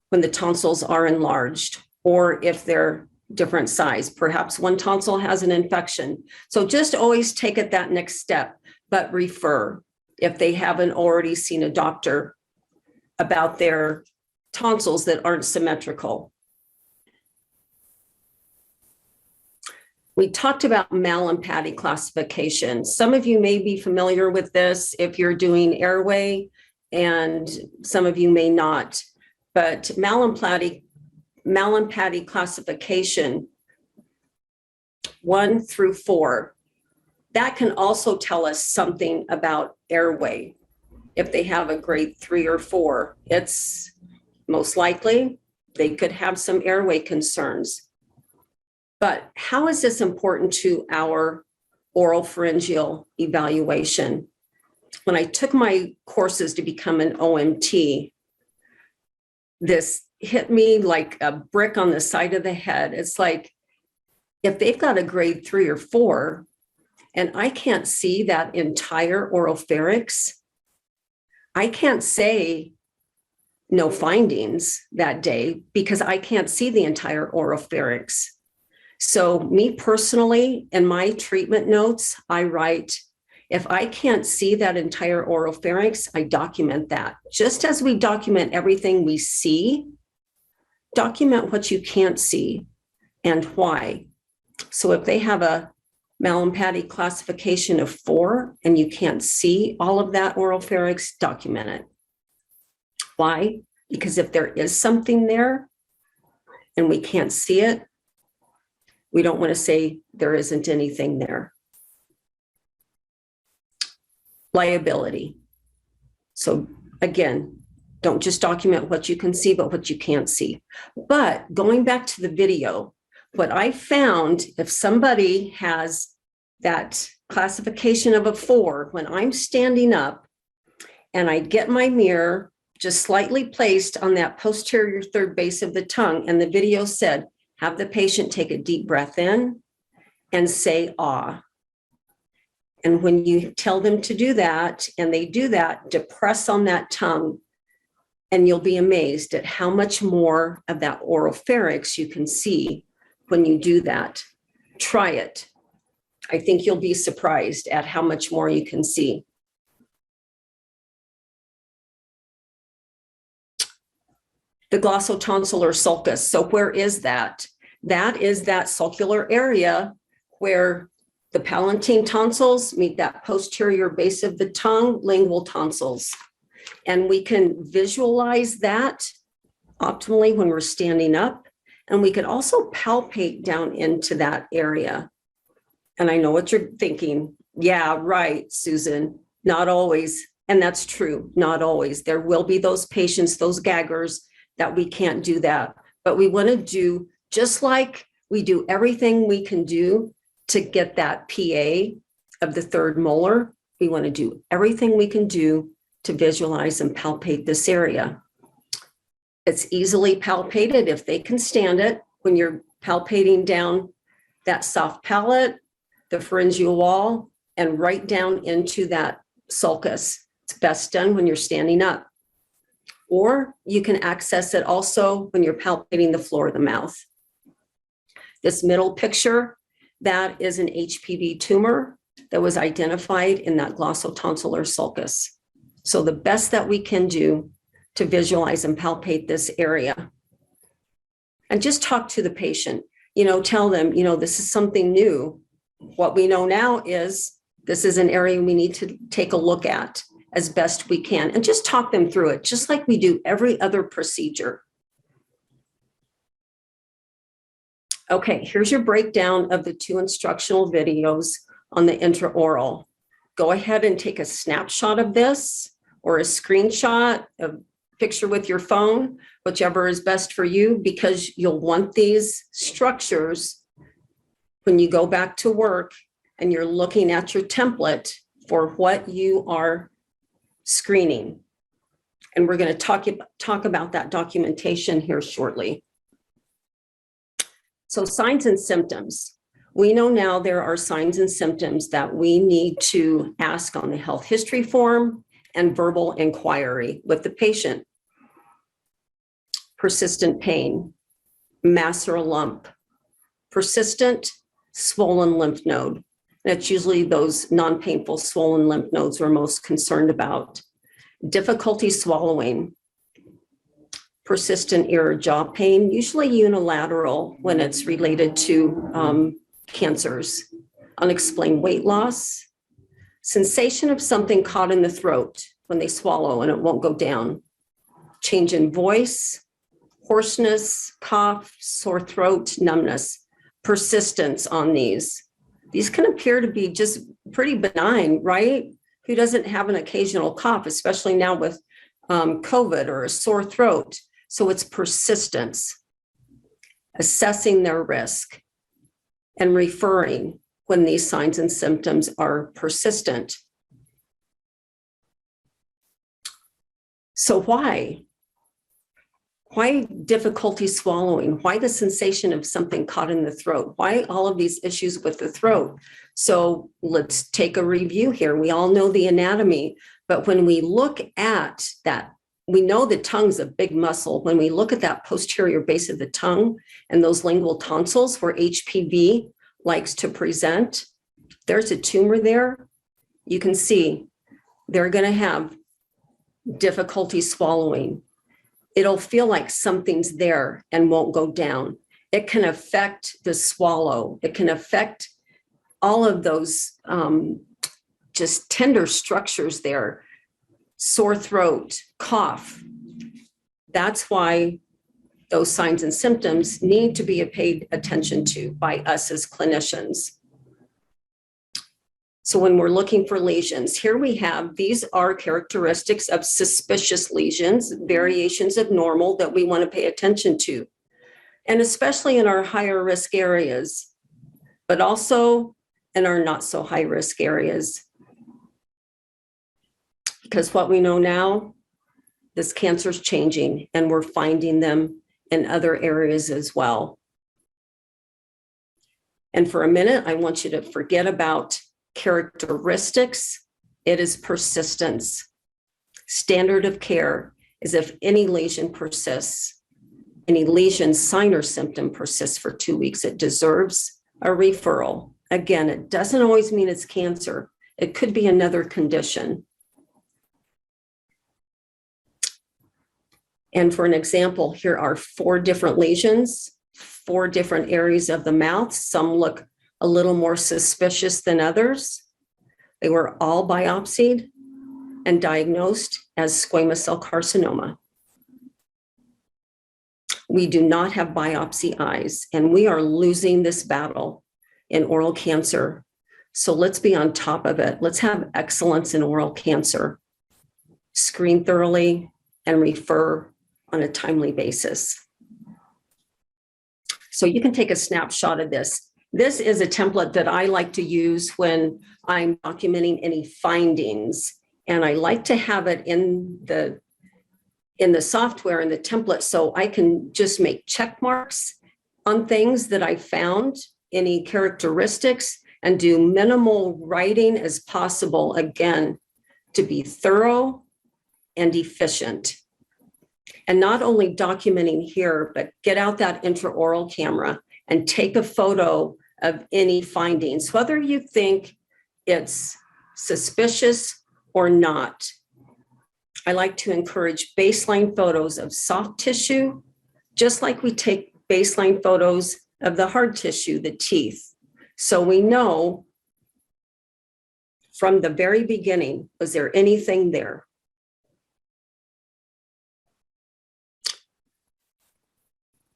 when the tonsils are enlarged, or if they're different size. Perhaps one tonsil has an infection. So just always take it that next step, but refer if they haven't already seen a doctor about their tonsils that aren't symmetrical. We talked about Mallampati classification. Some of you may be familiar with this if you're doing airway, and some of you may not. But Mallampati classification 1 through 4, that can also tell us something about airway. If they have a grade 3 or 4, it's most likely they could have some airway concerns. But how is this important to our oropharyngeal evaluation? When I took my courses to become an OMT, this hit me like a brick on the side of the head. It's like, if they've got a grade 3 or 4, and I can't see that entire oropharynx, I can't say no findings that day because I can't see the entire oropharynx. So me personally, in my treatment notes, I write, if I can't see that entire oropharynx, I document that. Just as we document everything we see, document what you can't see and why. So if they have a Mallampati classification of 4 and you can't see all of that oropharynx, document it. Why? Because if there is something there and we can't see it, we don't want to say there isn't anything there. Liability. So again, don't just document what you can see, but what you can't see. But going back to the video, what I found, if somebody has that classification of a 4, when I'm standing up and I get my mirror just slightly placed on that posterior third base of the tongue, and the video said, have the patient take a deep breath in and say, ah. And when you tell them to do that, and they do that, depress on that tongue, and you'll be amazed at how much more of that oropharynx you can see when you do that. Try it. I think you'll be surprised at how much more you can see. The glossotonsillar sulcus. So where is that? That is that sulcular area where the palatine tonsils meet that posterior base of the tongue, lingual tonsils. And we can visualize that optimally when we're standing up. And we could also palpate down into that area. And I know what you're thinking. Yeah, right, Susan. Not always. And that's true. Not always. There will be those patients, those gaggers, that we can't do that. But we want to do, just like we do everything we can do to get that PA of the third molar, we want to do everything we can do to visualize and palpate this area. It's easily palpated if they can stand it when you're palpating down that soft palate, the pharyngeal wall, and right down into that sulcus. It's best done when you're standing up. Or you can access it also when you're palpating the floor of the mouth. This middle picture, that is an HPV tumor that was identified in that glossotonsillar sulcus. So the best that we can do to visualize and palpate this area. And just talk to the patient, tell them, this is something new. What we know now is this is an area we need to take a look at as best we can, and just talk them through it, just like we do every other procedure. Okay, here's your breakdown of the 2 instructional videos on the intraoral. Go ahead and take a snapshot of this or a screenshot, a picture with your phone, whichever is best for you, because you'll want these structures when you go back to work and you're looking at your template for what you are screening. And we're going to talk about that documentation here shortly. So signs and symptoms. We know now there are signs and symptoms that we need to ask on the health history form and verbal inquiry with the patient. Persistent pain, mass or a lump, persistent swollen lymph node. That's usually those non-painful swollen lymph nodes we're most concerned about. Difficulty swallowing, persistent ear or jaw pain, usually unilateral when it's related to cancers, unexplained weight loss, sensation of something caught in the throat when they swallow and it won't go down, change in voice, hoarseness, cough, sore throat, numbness, persistence on these. These can appear to be just pretty benign, right? Who doesn't have an occasional cough, especially now with COVID or a sore throat? So it's persistence, assessing their risk and referring when these signs and symptoms are persistent. So why? Why difficulty swallowing? Why the sensation of something caught in the throat? Why all of these issues with the throat? So let's take a review here. We all know the anatomy, but when we look at that, we know the tongue's a big muscle. When we look at that posterior base of the tongue and those lingual tonsils where HPV likes to present, there's a tumor there. You can see they're going to have difficulty swallowing. It'll feel like something's there and won't go down. It can affect the swallow. It can affect all of those just tender structures there. Sore throat, cough. That's why those signs and symptoms need to be paid attention to by us as clinicians. So when we're looking for lesions, here we have, these are characteristics of suspicious lesions, variations of normal that we want to pay attention to. And especially in our higher risk areas, but also in our not so high risk areas. Because what we know now, this cancer is changing and we're finding them in other areas as well. And for a minute, I want you to forget about characteristics. It is persistence. Standard of care is if any lesion persists, any lesion sign or symptom persists for 2 weeks, it deserves a referral. Again, it doesn't always mean it's cancer. It could be another condition. And for an example, here are 4 different lesions, 4 different areas of the mouth. Some look a little more suspicious than others. They were all biopsied and diagnosed as squamous cell carcinoma. We do not have biopsy eyes, and we are losing this battle in oral cancer. So let's be on top of it. Let's have excellence in oral cancer. Screen thoroughly and refer on a timely basis. So you can take a snapshot of this. This is a template that I like to use when I'm documenting any findings. And I like to have it in the software, in the template, so I can just make check marks on things that I found, any characteristics, and do minimal writing as possible, again, to be thorough and efficient. And not only documenting here, but get out that intraoral camera and take a photo of any findings, whether you think it's suspicious or not. I like to encourage baseline photos of soft tissue, just like we take baseline photos of the hard tissue, the teeth. So we know from the very beginning, was there anything there?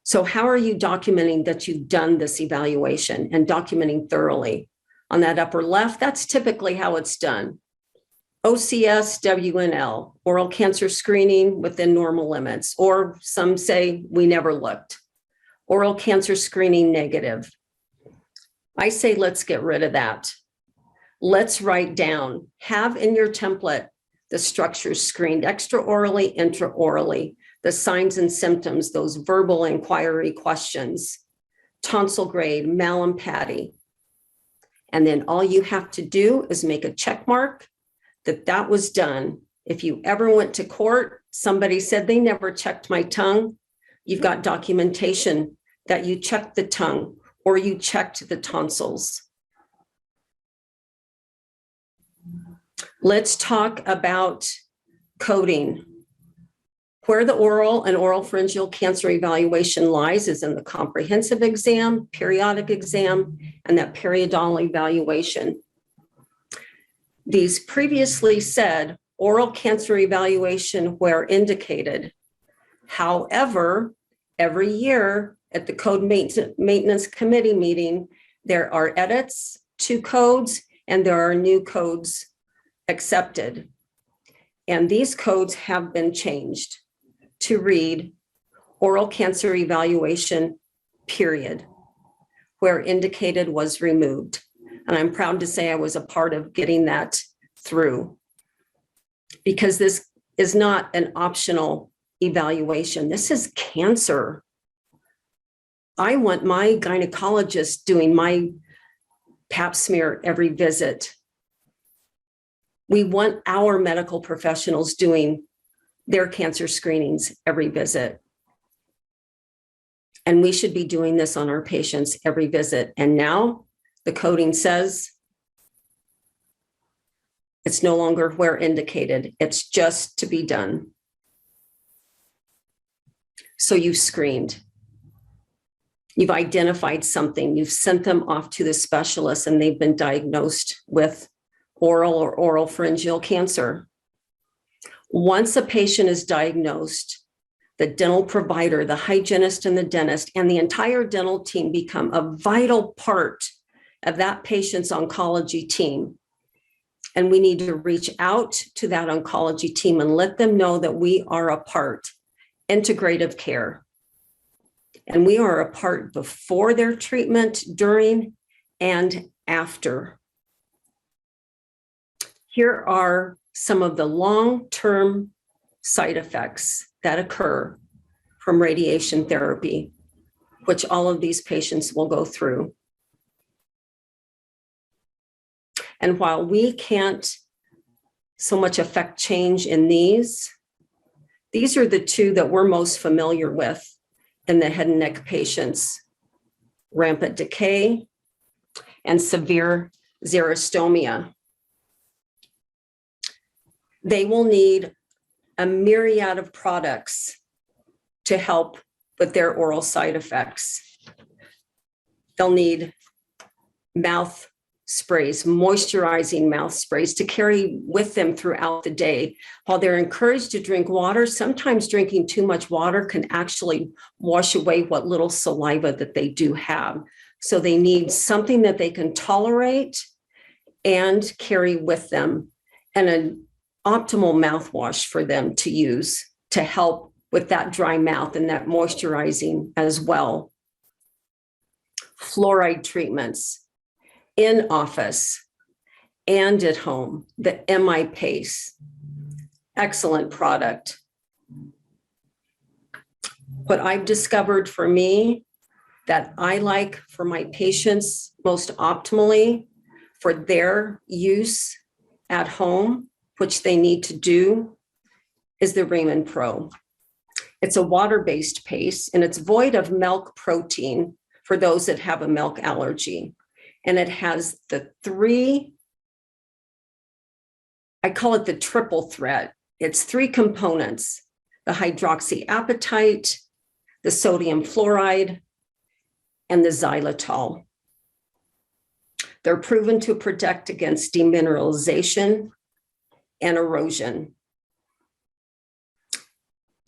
So how are you documenting that you've done this evaluation and documenting thoroughly? On that upper left, that's typically how it's done. OCS, WNL, oral cancer screening within normal limits, or some say we never looked. Oral cancer screening negative. I say let's get rid of that. Let's write down, have in your template the structures screened extraorally, intraorally, the signs and symptoms, those verbal inquiry questions, tonsil grade, Malin Patty. And then all you have to do is make a check mark that that was done. If you ever went to court, somebody said they never checked my tongue, you've got documentation that you checked the tongue or you checked the tonsils. Let's talk about coding. Where the oral and oropharyngeal cancer evaluation lies is in the comprehensive exam, periodic exam, and that periodontal evaluation. These previously said oral cancer evaluation where indicated. However, every year at the Code Maintenance Committee meeting, there are edits to codes and there are new codes accepted. And these codes have been changed to read oral cancer evaluation, period, where indicated was removed. And I'm proud to say I was a part of getting that through, because this is not an optional evaluation. This is cancer. I want my gynecologist doing my pap smear every visit. We want our medical professionals doing their cancer screenings every visit. And we should be doing this on our patients every visit. And now the coding says it's no longer where indicated. It's just to be done. So you've screened. You've identified something. You've sent them off to the specialist and they've been diagnosed with oral or oropharyngeal cancer. Once a patient is diagnosed, the dental provider, the hygienist and the dentist, and the entire dental team become a vital part of that patient's oncology team. And we need to reach out to that oncology team and let them know that we are a part, integrative care. And we are a part before their treatment, during, and after. Here are some of the long-term side effects that occur from radiation therapy, which all of these patients will go through. And while we can't so much affect change in these are the two that we're most familiar with in the head and neck patients: rampant decay and severe xerostomia. They will need a myriad of products to help with their oral side effects. They'll need mouth sprays, moisturizing mouth sprays to carry with them throughout the day. While they're encouraged to drink water, sometimes drinking too much water can actually wash away what little saliva that they do have. So they need something that they can tolerate and carry with them, and an optimal mouthwash for them to use to help with that dry mouth and that moisturizing as well. Fluoride treatments in office and at home, the MI-PACE, excellent product. What I've discovered for me that I like for my patients most optimally for their use at home, which they need to do, is the Ramin Pro. It's a water-based paste and it's void of milk protein for those that have a milk allergy. And it has the three, I call it the triple threat. It's three components: the hydroxyapatite, the sodium fluoride, and the xylitol. They're proven to protect against demineralization and erosion,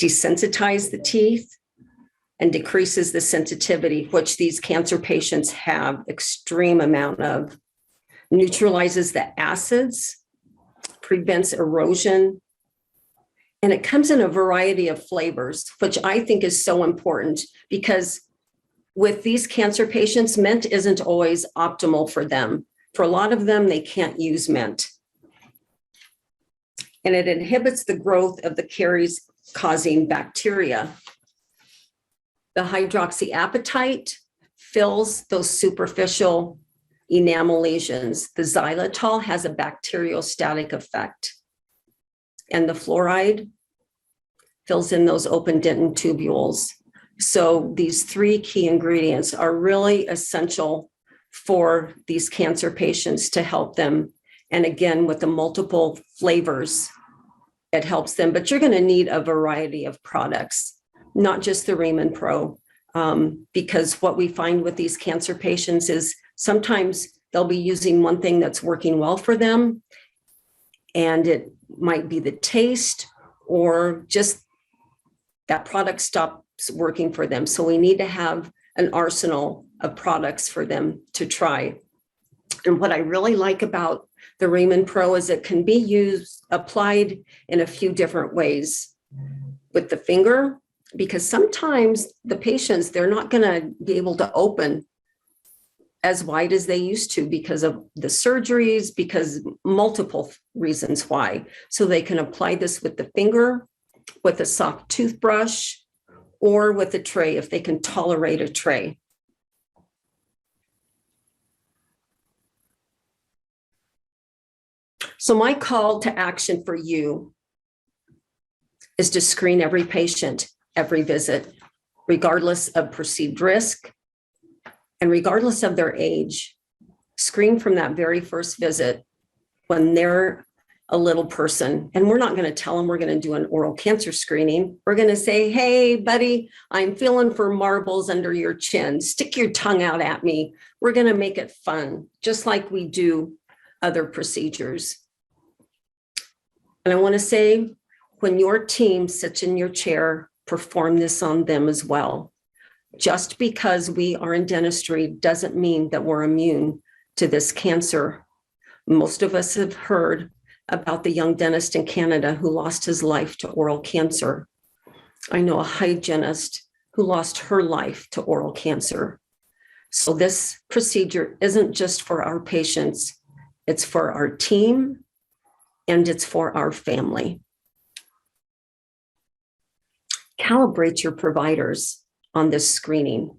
desensitize the teeth, and decreases the sensitivity, which these cancer patients have extreme amount of, neutralizes the acids, prevents erosion, and it comes in a variety of flavors, which I think is so important because with these cancer patients, mint isn't always optimal for them. For a lot of them, they can't use mint. And it inhibits the growth of the caries-causing bacteria. The hydroxyapatite fills those superficial enamel lesions. The xylitol has a bacteriostatic effect. And the fluoride fills in those open dentin tubules. So these three key ingredients are really essential for these cancer patients to help them. And again, with the multiple flavors, it helps them. But you're going to need a variety of products, not just the Riemann Pro, because what we find with these cancer patients is sometimes they'll be using one thing that's working well for them, and it might be the taste or just that product stops working for them. So we need to have an arsenal of products for them to try. And what I really like about the Riemann Pro is it can be applied in a few different ways with the finger, because sometimes the patients, they're not going to be able to open as wide as they used to because of the surgeries, because multiple reasons why. So they can apply this with the finger, with a soft toothbrush, or with a tray if they can tolerate a tray. So my call to action for you is to screen every patient, every visit, regardless of perceived risk and regardless of their age. Screen from that very first visit when they're a little person. And we're not going to tell them we're going to do an oral cancer screening. We're going to say, hey, buddy, I'm feeling for marbles under your chin. Stick your tongue out at me. We're going to make it fun, just like we do other procedures. And I want to say, when your team sits in your chair, perform this on them as well. Just because we are in dentistry doesn't mean that we're immune to this cancer. Most of us have heard about the young dentist in Canada who lost his life to oral cancer. I know a hygienist who lost her life to oral cancer. So this procedure isn't just for our patients, it's for our team and it's for our family. Calibrate your providers on this screening.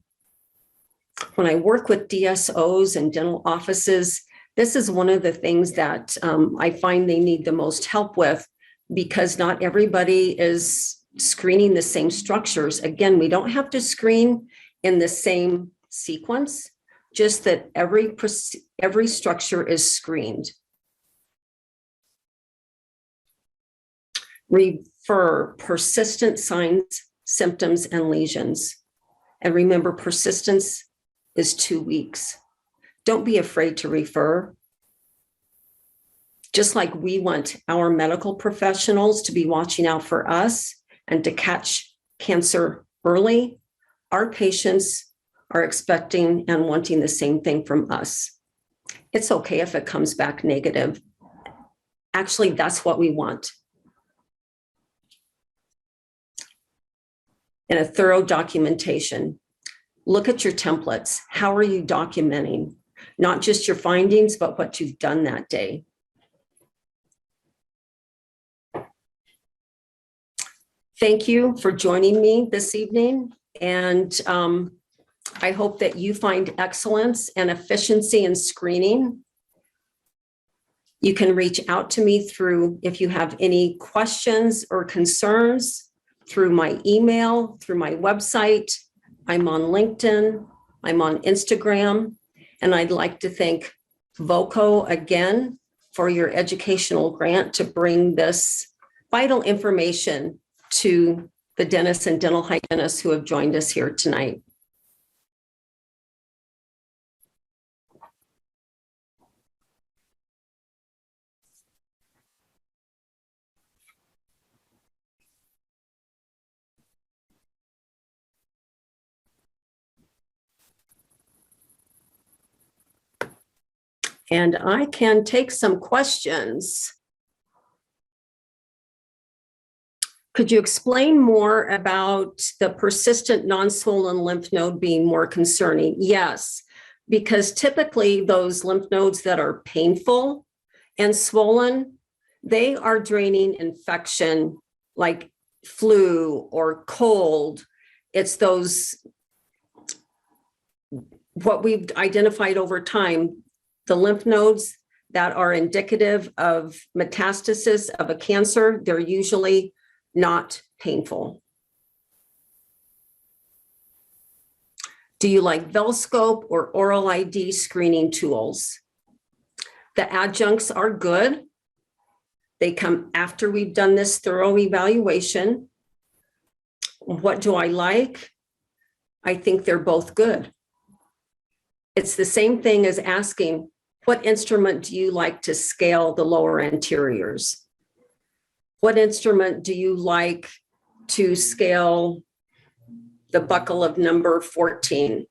When I work with DSOs and dental offices, this is one of the things that I find they need the most help with, because not everybody is screening the same structures. Again, we don't have to screen in the same sequence, just that every structure is screened. Refer persistent signs, symptoms, and lesions. And remember, persistence is 2 weeks. Don't be afraid to refer. Just like we want our medical professionals to be watching out for us and to catch cancer early, our patients are expecting and wanting the same thing from us. It's okay if it comes back negative. Actually, that's what we want. And a thorough documentation. Look at your templates. How are you documenting? Not just your findings, but what you've done that day. Thank you for joining me this evening. And I hope that you find excellence and efficiency in screening. You can reach out to me through, if you have any questions or concerns, through my email, through my website. I'm on LinkedIn, I'm on Instagram, and I'd like to thank VOCO again for your educational grant to bring this vital information to the dentists and dental hygienists who have joined us here tonight. And I can take some questions. Could you explain more about the persistent non-swollen lymph node being more concerning? Yes, because typically those lymph nodes that are painful and swollen, they are draining infection like flu or cold. It's those, what we've identified over time, the lymph nodes that are indicative of metastasis of a cancer, they're usually not painful. Do you like Velscope or Oral ID screening tools? The adjuncts are good. They come after we've done this thorough evaluation. What do I like? I think they're both good. It's the same thing as asking, what instrument do you like to scale the lower anteriors? What instrument do you like to scale the buccal of number 14?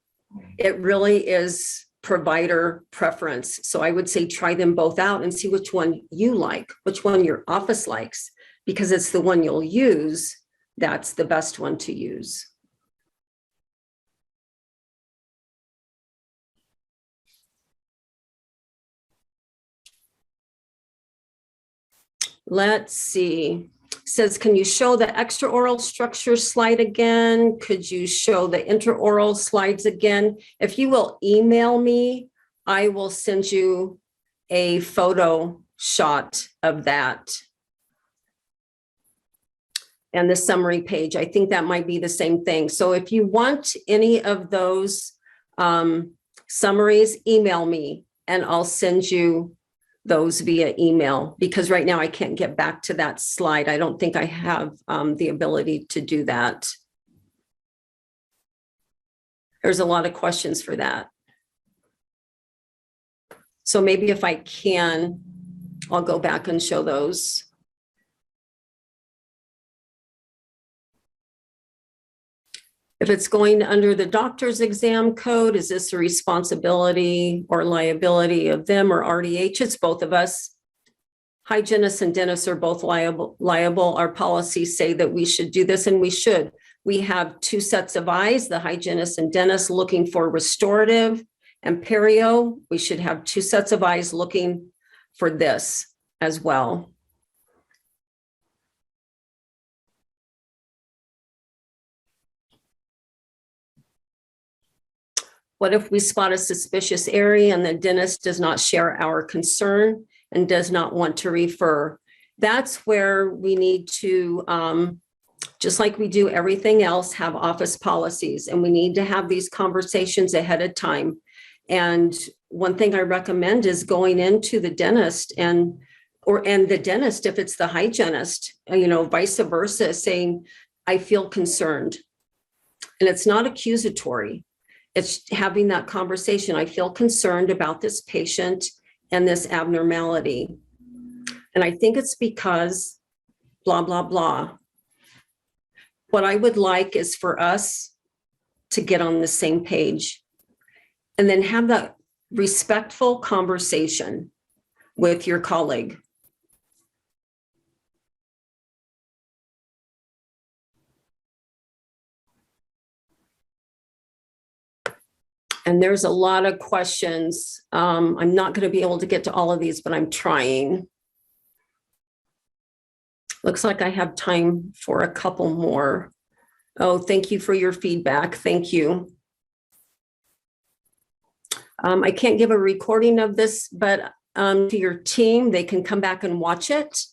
It really is provider preference. So I would say try them both out and see which one you like, which one your office likes, because it's the one you'll use. That's the best one to use. Let's see. Says, can you show the extraoral structure slide again? Could you show the intraoral slides again? If you will email me, I will send you a photo shot of that. And the summary page, I think that might be the same thing. So if you want any of those summaries, email me and I'll send you those via email, because right now I can't get back to that slide. I don't think I have the ability to do that. There's a lot of questions for that. So maybe if I can, I'll go back and show those. If it's going under the doctor's exam code, is this a responsibility or liability of them or RDH? It's both of us. Hygienists and dentists are both liable. Our policies say that we should do this, and we should. We have two sets of eyes, the hygienist and dentist looking for restorative and perio. We should have two sets of eyes looking for this as well. What if we spot a suspicious area and the dentist does not share our concern and does not want to refer? That's where we need to, just like we do everything else, have office policies, and we need to have these conversations ahead of time. And one thing I recommend is going into the dentist and the dentist, if it's the hygienist, vice versa, saying, I feel concerned. And it's not accusatory. It's having that conversation. I feel concerned about this patient and this abnormality. And I think it's because blah, blah, blah. What I would like is for us to get on the same page and then have that respectful conversation with your colleague. And there's a lot of questions. I'm not going to be able to get to all of these, but I'm trying. Looks like I have time for a couple more. Oh, thank you for your feedback. Thank you. I can't give a recording of this, but to your team, they can come back and watch it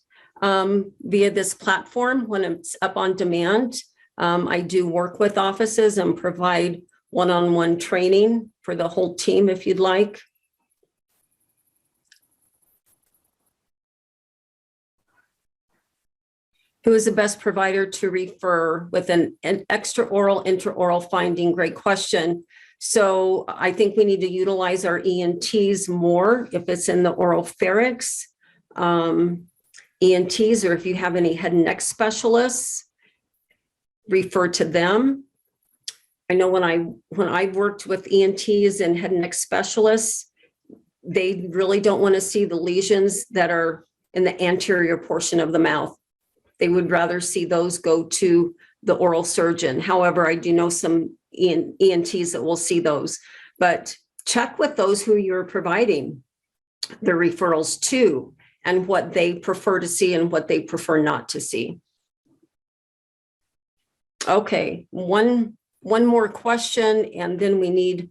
via this platform when it's up on demand. I do work with offices and provide one-on-one training for the whole team if you'd like. Who is the best provider to refer with an extraoral, intraoral finding? Great question. So I think we need to utilize our ENTs more if it's in the oral pharynx. ENTs, or if you have any head and neck specialists, refer to them. I know when I've worked with ENTs and head and neck specialists, they really don't want to see the lesions that are in the anterior portion of the mouth. They would rather see those go to the oral surgeon. However, I do know some ENTs that will see those, but check with those who you're providing the referrals to and what they prefer to see and what they prefer not to see. Okay, one more question, and then we need,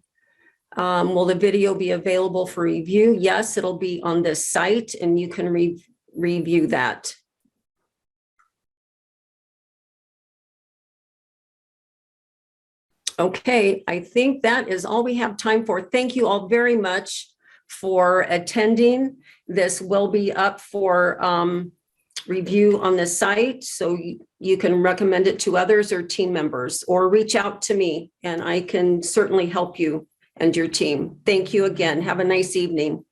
will the video be available for review? Yes, it'll be on this site and you can review that. Okay, I think that is all we have time for. Thank you all very much for attending. This will be up for review on the site, so you can recommend it to others or team members, or reach out to me and I can certainly help you and your team. Thank you again. Have a nice evening.